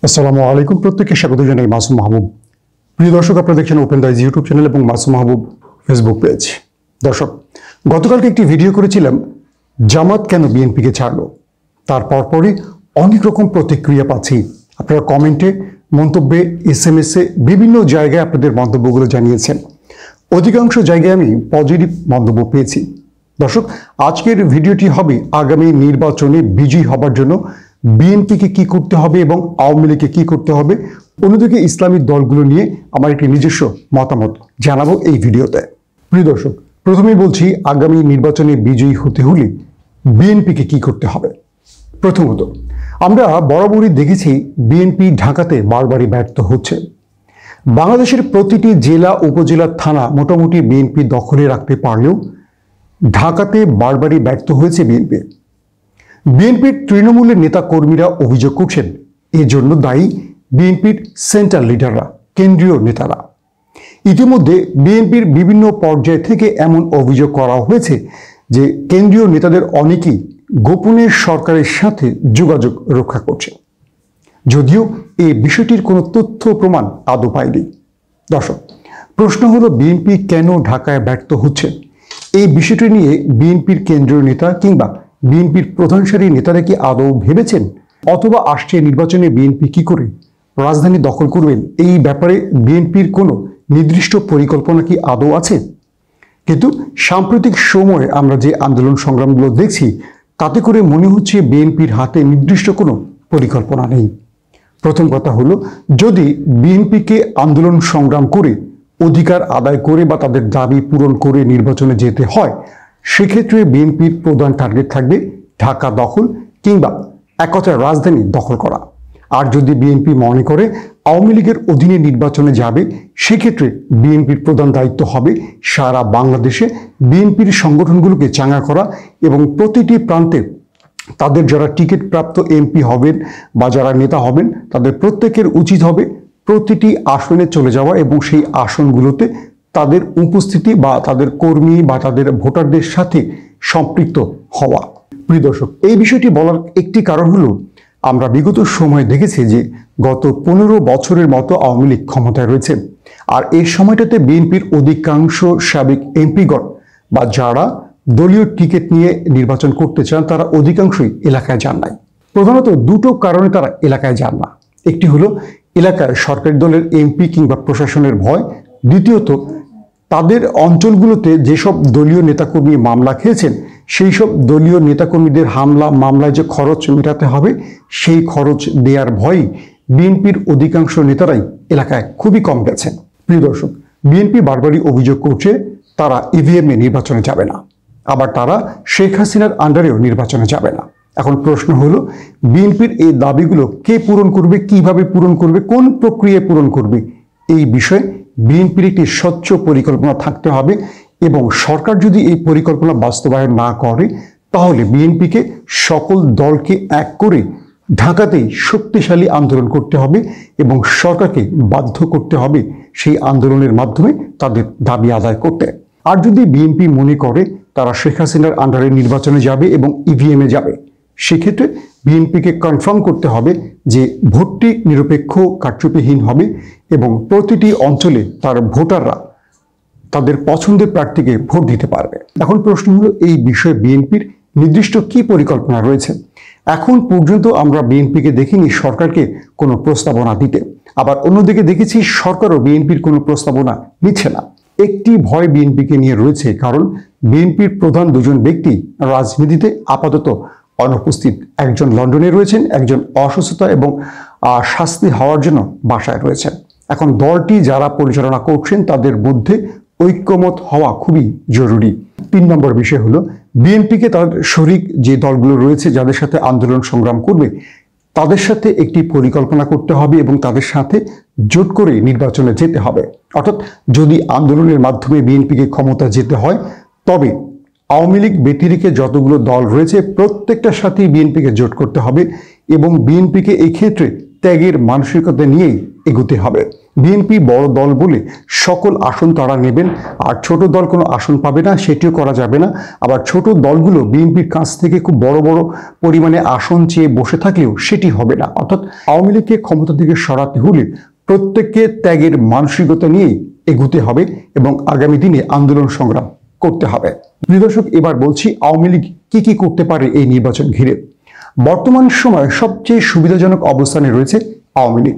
আসসালামু আলাইকুম, প্রত্যেককে স্বাগত জানাই মাসুম মাহবুব। প্রিয় দর্শক, আপনারা দেখছেন ওপেন দ্য ইউটিউব চ্যানেল এবং মাসুম মাহবুব ফেসবুক পেজ। দর্শক, গতকালকে একটি ভিডিও করেছিলাম জামাত কেন বিএনপিকে ছাড়লো। তার পরপরই অনেক রকম প্রতিক্রিয়া পাচ্ছি। আপনারা কমেন্টে, মন্তব্যে, SMS-এ বিভিন্ন জায়গায় আপনাদের মন্তব্যগুলো জানিয়েছেন। অধিকাংশ জায়গায় আমি পজিটিভ মন্তব্য পেয়েছি। দর্শক, আজকের ভিডিওটি হবে আগামী নির্বাচনে বিজয়ী হবার জন্য বিএনপিকে কি করতে হবে এবং আওয়ামী লীগকে কি করতে হবে, অন্যদিকে ইসলামী দলগুলো নিয়ে আমার একটি নিজস্ব মতামত জানাবো এই ভিডিওতে। প্রিয় দর্শক, প্রথমেই বলছি আগামী নির্বাচনে বিজয়ী হতে হলে বিএনপিকে কি করতে হবে। প্রথমত, আমরা বরাবরই দেখেছি বিএনপি ঢাকাতে বারবারই ব্যর্থ হচ্ছে। বাংলাদেশের প্রতিটি জেলা, উপজেলা, থানা মোটামুটি বিএনপি দখলে রাখতে পারলেও ঢাকাতে বারবারই ব্যর্থ হয়েছে বিএনপি। বিএনপির তৃণমূলের নেতা কর্মীরা অভিযোগ করছেন এর জন্য দায়ী বিএনপির সেন্ট্রাল লিডাররা, কেন্দ্রীয় নেতারা। ইতিমধ্যে বিএনপির বিভিন্ন পর্যায় থেকে এমন অভিযোগ করা হয়েছে যে কেন্দ্রীয় নেতাদের অনেকেই গোপনে সরকারের সাথে যোগাযোগ রক্ষা করছে, যদিও এই বিষয়টির কোনো তথ্য প্রমাণ আদৌ পায়নি। দর্শক, প্রশ্ন হলো বিএনপি কেন ঢাকায় ব্যর্থ হচ্ছে? এই বিষয়টি নিয়ে বিএনপির কেন্দ্রীয় নেতা কিংবা বিএনপির প্রধান সারির নেতারা কি আদৌ ভেবেছেন? অথবা আসছে নির্বাচনে বিএনপি কি করে রাজধানী দখল করবেন, এই ব্যাপারে বিএনপির কোনো নির্দিষ্ট পরিকল্পনা কি আদৌ আছে? কিন্তু সাম্প্রতিক সময়ে আমরা যে আন্দোলন সংগ্রামগুলো দেখছি, তাতে করে মনে হচ্ছে বিএনপির হাতে নির্দিষ্ট কোনো পরিকল্পনা নেই। প্রথম কথা হলো, যদি বিএনপিকে আন্দোলন সংগ্রাম করে অধিকার আদায় করে বা তাদের দাবি পূরণ করে নির্বাচনে যেতে হয়, সেক্ষেত্রে বিএনপির প্রধান টার্গেট থাকবে ঢাকা দখল কিংবা এক কথায় রাজধানী দখল করা। আর যদি বিএনপি মনে করে আওয়ামী লীগের অধীনে নির্বাচনে যাবে, সেক্ষেত্রে বিএনপির প্রধান দায়িত্ব হবে সারা বাংলাদেশে বিএনপির সংগঠনগুলোকে চাঙ্গা করা এবং প্রতিটি প্রান্তে তাদের যারা টিকিট প্রাপ্ত এমপি হবেন বা যারা নেতা হবেন, তাদের প্রত্যেকের উচিত হবে প্রতিটি আসনে চলে যাওয়া এবং সেই আসনগুলোতে তাদের উপস্থিতি বা তাদের কর্মী বা তাদের ভোটারদের সাথে সম্পৃক্ত হওয়া। প্রিয় দর্শক, এই বিষয়টি বলার একটি কারণ হলো, আমরা বিগত সময়ে দেখেছি যে গত 15 বছরের মতো আওয়ামী লীগ ক্ষমতায় রয়েছে, আর এই সময়টাতে বিএনপির অধিকাংশ সাবেক এমপিগণ বা যারা দলীয় টিকিট নিয়ে নির্বাচন করতে চান, তারা অধিকাংশই এলাকায় যান নাই। প্রধানত দুটো কারণে তারা এলাকায় যান না। একটি হলো এলাকায় সরকারি দলের এমপি কিংবা প্রশাসনের ভয়। দ্বিতীয়ত, তাদের অঞ্চলগুলোতে যেসব দলীয় নেতাকর্মী মামলা খেয়েছেন, সেই সব দলীয় নেতাকর্মীদের মামলায় যে খরচ মেটাতে হবে, সেই খরচ দেওয়ার ভয়ে বিএনপির অধিকাংশ নেতারাই এলাকায় খুবই কম গেছেন। প্রিয় দর্শক, বিএনপি বারবারই অভিযোগ করছে তারা ইভিএমে নির্বাচনে যাবে না, আবার তারা শেখ হাসিনার আন্ডারেও নির্বাচনে যাবে না। এখন প্রশ্ন হলো, বিএনপির এই দাবিগুলো কে পূরণ করবে, কিভাবে পূরণ করবে, কোন প্রক্রিয়ায় পূরণ করবে? এই বিষয়ে বিএনপির একটি স্বচ্ছ পরিকল্পনা থাকতে হবে এবং সরকার যদি এই পরিকল্পনা বাস্তবায়ন না করে, তাহলে বিএনপিকে সকল দলকে এক করে ঢাকাতেই শক্তিশালী আন্দোলন করতে হবে এবং সরকারকে বাধ্য করতে হবে সেই আন্দোলনের মাধ্যমে তাদের দাবি আদায় করতে। আর যদি বিএনপি মনে করে তারা শেখ হাসিনার আন্ডারে নির্বাচনে যাবে এবং ইভিএমে যাবে, সেক্ষেত্রে বিএনপিকে কনফার্ম করতে হবে যে ভোটটি নিরপেক্ষ, কারচুপিহীন হবে এবং প্রতিটি অঞ্চলে তার ভোটাররা তাদের পছন্দের প্রার্থীকে ভোট দিতে পারবে। এখন প্রশ্ন হলো, এই বিষয়ে বিএনপির নির্দিষ্ট কি পরিকল্পনা রয়েছে? এখন পর্যন্ত আমরা বিএনপিকে দেখিনি সরকারকে কোনো প্রস্তাবনা দিতে, আবার অন্যদিকে দেখেছি সরকারও বিএনপির কোনো প্রস্তাবনা নিচ্ছে না। একটি ভয় বিএনপিকে নিয়ে রয়েছে, কারণ বিএনপির প্রধান দুজন ব্যক্তি রাজনীতিতে আপাতত অনুপস্থিত। একজন লন্ডনে রয়েছেন, একজন অসুস্থতা এবং শাস্তি হওয়ার জন্য বাসায় রয়েছেন। এখন দলটি যারা পরিচালনা করছেন তাদের মধ্যে ঐক্যমত হওয়া খুবই জরুরি। 3 নম্বর বিষয় হলো, বিএনপিকে তার শরিক যে দলগুলো রয়েছে যাদের সাথে আন্দোলন সংগ্রাম করবে, তাদের সাথে একটি পরিকল্পনা করতে হবে এবং তাদের সাথে জোট করে নির্বাচনে যেতে হবে। অর্থাৎ যদি আন্দোলনের মাধ্যমে বিএনপিকে ক্ষমতা যেতে হয়, তবে আওয়ামী লীগ ব্যতিরেকে যতগুলো দল রয়েছে প্রত্যেকটার সাথেই বিএনপিকে জোট করতে হবে এবং বিএনপিকে এই ক্ষেত্রে ত্যাগের মানসিকতা নিয়েই এগোতে হবে। বিএনপি বড় দল বলে সকল আসন তারা নেবেন, আর ছোট দল কোনো আসন পাবে না, সেটিও করা যাবে না। আবার ছোট দলগুলো বিএনপির কাছ থেকে খুব বড় বড় পরিমাণে আসন চেয়ে বসে থাকলেও সেটি হবে না। অর্থাৎ আওয়ামী লীগকে ক্ষমতা থেকে সরাতে হলে প্রত্যেককে ত্যাগের মানসিকতা নিয়েই এগুতে হবে এবং আগামী দিনে আন্দোলন সংগ্রাম করতে হবে। প্রিয় দর্শক, এবার বলছি আওয়ামী লীগ কি করতে পারে এই নির্বাচন ঘিরে। বর্তমান সময়ে সবচেয়ে সুবিধাজনক অবস্থানে রয়েছে আওয়ামী লীগ,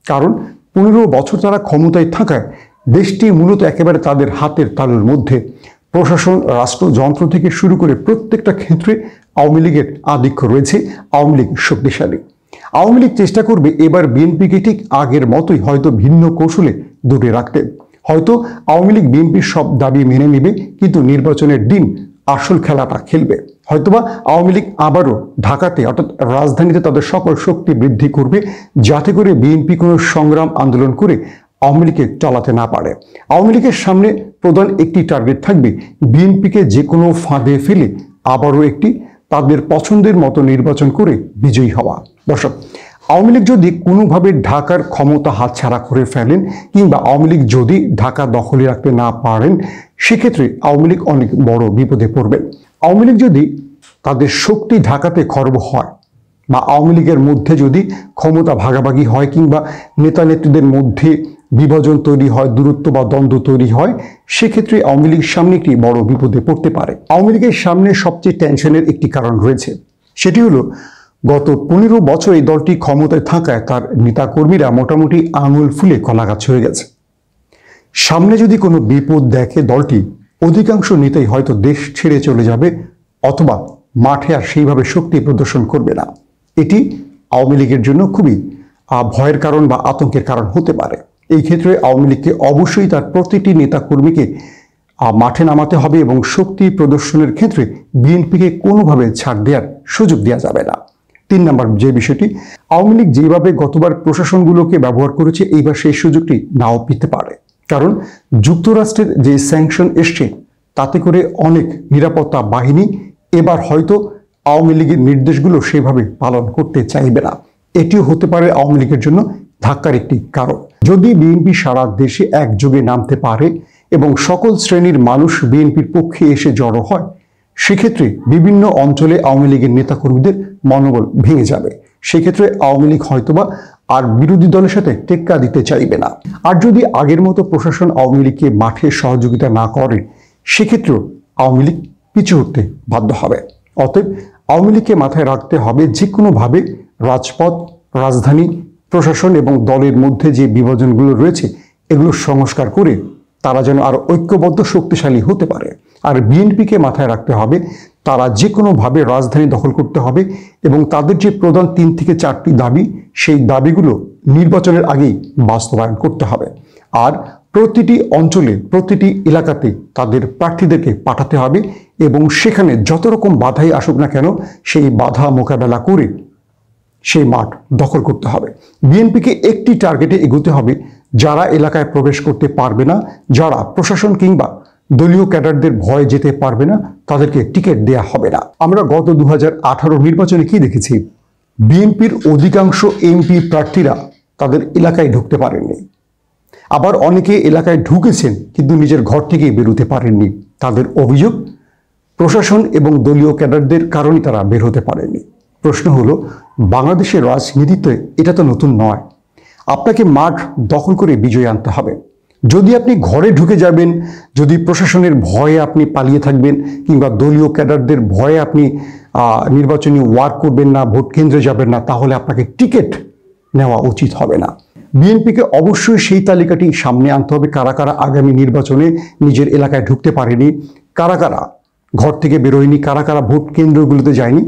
কারণ 15 বছর তারা ক্ষমতায় থাকায় দেশটি মূলত একেবারে তাদের হাতের তালুর মধ্যে। প্রশাসন, রাষ্ট্রযন্ত্র থেকে শুরু করে প্রত্যেকটা ক্ষেত্রে আওয়ামী লীগের আধিক্য রয়েছে। আওয়ামী লীগ শক্তিশালী। আওয়ামী লীগ চেষ্টা করবে এবার বিএনপিকে ঠিক আগের মতোই হয়তো ভিন্ন কৌশলে দূরে রাখতে। হয়তো আওয়ামী লীগ বিএনপির সব দাবি মেনে নেবে, কিন্তু নির্বাচনের দিন আসল খেলাটা খেলবে। হয়তোবা আওয়ামী লীগ আবারও ঢাকাতে অর্থাৎ রাজধানীতে তাদের সকল শক্তি বৃদ্ধি করবে, যাতে করে বিএনপি কোনো সংগ্রাম আন্দোলন করে আওয়ামী লীগকে চালাতে না পারে। আওয়ামী লীগের সামনে প্রধান একটি টার্গেট থাকবে, বিএনপিকে যে কোনো ফাঁদে ফেলে আবারও একটি তাদের পছন্দের মতো নির্বাচন করে বিজয়ী হওয়া। দর্শক, আওয়ামী লীগ যদি কোনোভাবে ঢাকার ক্ষমতা হাতছাড়া করে ফেলেন কিংবা আওয়ামী লীগ যদি ঢাকা দখলে রাখতে না পারেন, সেক্ষেত্রে আওয়ামী লীগ অনেক বড় বিপদে পড়বে। আওয়ামী লীগ যদি তাদের শক্তি ঢাকাতে খর্ব হয় বা আওয়ামী লীগের মধ্যে যদি ক্ষমতা ভাগাভাগি হয় কিংবা নেতা নেত্রীদের মধ্যে বিভাজন তৈরি হয়, দূরত্ব বা দ্বন্দ্ব তৈরি হয়, সেক্ষেত্রে আওয়ামী লীগের সামনে একটি বড় বিপদে পড়তে পারে। আওয়ামী লীগের সামনে সবচেয়ে টেনশনের একটি কারণ রয়েছে, সেটি হলো গত 15 বছর এই দলটি ক্ষমতায় থাকায় তার নেতাকর্মীরা মোটামুটি আঙুল ফুলে কলাগাছ হয়ে গেছে। সামনে যদি কোনো বিপদ দেখে দলটি, অধিকাংশ নেতাই হয়তো দেশ ছেড়ে চলে যাবে অথবা মাঠে আর সেইভাবে শক্তি প্রদর্শন করবে না। এটি আওয়ামী লীগের জন্য খুবই ভয়ের কারণ বা আতঙ্কের কারণ হতে পারে। এই ক্ষেত্রে আওয়ামী লীগকে অবশ্যই তার প্রতিটি নেতাকর্মীকে মাঠে নামাতে হবে এবং শক্তি প্রদর্শনের ক্ষেত্রে বিএনপিকে কোনোভাবে ছাড় দেওয়ার সুযোগ দেওয়া যাবে না। 3 নম্বর যে বিষয়টি, আওয়ামী লীগ যেভাবে গতবার প্রশাসনগুলোকে ব্যবহার করেছে, এইবার সেই সুযোগটি নাও পেতে পারে। কারণ যুক্তরাষ্ট্রের যে স্যাংশন এসছে, তাতে করে অনেক নিরাপত্তা বাহিনী এবার হয়তো আওয়ামী লীগের নির্দেশগুলো সেভাবে পালন করতে চাইবে না। এটিও হতে পারে আওয়ামী লীগের জন্য ধাক্কার একটি কারণ। যদি বিএনপি সারা দেশে একযোগে নামতে পারে এবং সকল শ্রেণীর মানুষ বিএনপির পক্ষে এসে জড়ো হয়, সেক্ষেত্রে বিভিন্ন অঞ্চলে আওয়ামী লীগের নেতাকর্মীদের মনোবল ভেঙে যাবে। সেক্ষেত্রে আওয়ামী লীগ হয়তোবা আর বিরোধী দলের সাথে টেক্কা দিতে চাইবে না। আর যদি আগের মতো প্রশাসন আওয়ামী লীগকে মাঠে সহযোগিতা না করে, সেক্ষেত্রেও আওয়ামী লীগ পিছু হতে বাধ্য হবে। অতএব আওয়ামী লীগকে মাথায় রাখতে হবে, যে কোনোভাবে রাজপথ, রাজধানী, প্রশাসন এবং দলের মধ্যে যে বিভাজনগুলো রয়েছে, এগুলো সংস্কার করে তারা যেন আরো ঐক্যবদ্ধ শক্তিশালী হতে পারে। আর বিএনপিকে মাথায় রাখতে হবে, তারা যে কোনোভাবে রাজধানী দখল করতে হবে এবং তাদের যে প্রধান 3 থেকে 4টি দাবি, সেই দাবিগুলো নির্বাচনের আগেই বাস্তবায়ন করতে হবে। আর প্রতিটি অঞ্চলে, প্রতিটি এলাকাতে তাদের প্রার্থীদেরকে পাঠাতে হবে এবং সেখানে যত রকম বাধাই আসুক না কেন, সেই বাধা মোকাবেলা করে সেই মাঠ দখল করতে হবে। বিএনপিকে একটি টার্গেটে এগোতে হবে, যারা এলাকায় প্রবেশ করতে পারবে না, যারা প্রশাসন কিংবা দলীয় ক্যাডারদের ভয় যেতে পারবে না, তাদেরকে টিকিট দেয়া হবে না। আমরা গত 2018 নির্বাচনে কি দেখেছি? বিএনপির অধিকাংশ এমপি প্রার্থীরা তাদের এলাকায় ঢুকতে পারেননি। আবার অনেকে এলাকায় ঢুকেছেন কিন্তু নিজের ঘর থেকে বেরোতে পারেননি। তাদের অভিযোগ, প্রশাসন এবং দলীয় ক্যাডারদের কারণে তারা বের হতে পারেননি। প্রশ্ন হলো, বাংলাদেশের রাজনীতিতে এটা তো নতুন নয়। আপনাকে মাঠ দখল করে বিজয় আনতে হবে। যদি আপনি ঘরে ঢুকে যাবেন, যদি প্রশাসনের ভয়ে আপনি পালিয়ে থাকবেন কিংবা দলীয় ক্যাডারদের ভয়ে আপনি নির্বাচনী ওয়ার্ক করবেন না, ভোট কেন্দ্রে যাবেন না, তাহলে আপনাকে টিকিট নেওয়া উচিত হবে না। বিএনপিকে অবশ্যই সেই তালিকাটি সামনে আনতে হবে, কারা কারা আগামী নির্বাচনে নিজের এলাকায় ঢুকতে পারেনি, কারা কারা ঘর থেকে বেরোয়নি, কারা কারা ভোট কেন্দ্রগুলোতে যায়নি,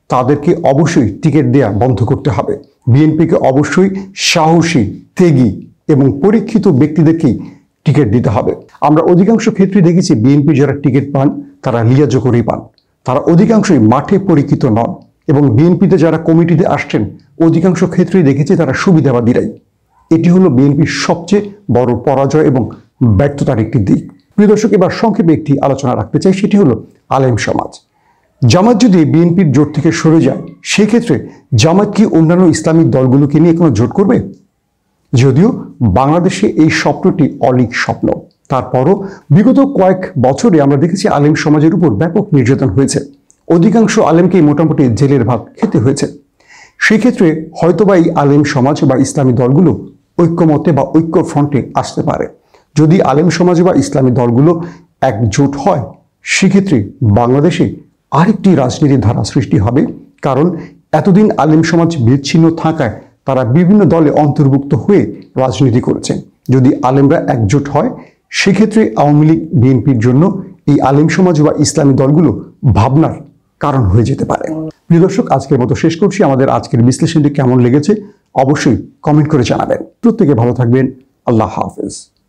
তাদেরকে অবশ্যই টিকিট দেয়া বন্ধ করতে হবে। বিএনপিকে অবশ্যই সাহসী, ত্যাগী এবং পরীক্ষিত ব্যক্তিদেরকেই টিকিট দিতে হবে। আমরা অধিকাংশ ক্ষেত্রে দেখেছি বিএনপি যারা টিকিট পান, তারা লিয়াজো করেই পান। তারা অধিকাংশই মাঠে পরীক্ষিত নন এবং বিএনপিতে যারা কমিটিতে আসছেন, অধিকাংশ ক্ষেত্রেই দেখেছি তারা সুবিধাবাদীরাই। এটি হলো বিএনপির সবচেয়ে বড় পরাজয় এবং ব্যর্থতার একটি দিক। প্রিয় দর্শক, এবার সংক্ষেপে একটি আলোচনা রাখতে চাই, সেটি হলো আলেম সমাজ। জামাত যদি বিএনপির জোট থেকে সরে যায়, সেক্ষেত্রে জামাত কি অন্যান্য ইসলামিক দলগুলোকে নিয়ে কোনো জোট করবে? যদিও বাংলাদেশে এই স্বপ্নটি অলীক স্বপ্ন। তারপরও বিগত কয়েক বছরে আমরা দেখেছি আলেম সমাজের উপর ব্যাপক নির্যাতন হয়েছে। অধিকাংশ আলেমকেই মোটামুটি জেলের ভাত খেতে হয়েছে। সেক্ষেত্রে হয়তোবা এই আলেম সমাজ বা ইসলামী দলগুলো ঐক্যমতে বা ঐক্য ফ্রন্টে আসতে পারে। যদি আলেম সমাজ বা ইসলামী দলগুলো একজোট হয়, সেক্ষেত্রে বাংলাদেশে আরেকটি রাজনীতির ধারা সৃষ্টি হবে। কারণ এতদিন আলেম সমাজ বিচ্ছিন্ন থাকায় তারা বিভিন্ন দলে অন্তর্ভুক্ত হয়ে রাজনীতি করেছেন। যদি আলেমরা একজোট হয়, সেক্ষেত্রে আওয়ামী লীগ বিএনপির জন্য এই আলেম সমাজ বা ইসলামী দলগুলো ভাবনার কারণ হয়ে যেতে পারে। প্রিয় দর্শক, আজকের মতো শেষ করছি। আমাদের আজকের বিশ্লেষণটি কেমন লেগেছে অবশ্যই কমেন্ট করে জানাবেন। প্রত্যেকে ভালো থাকবেন। আল্লাহ হাফেজ।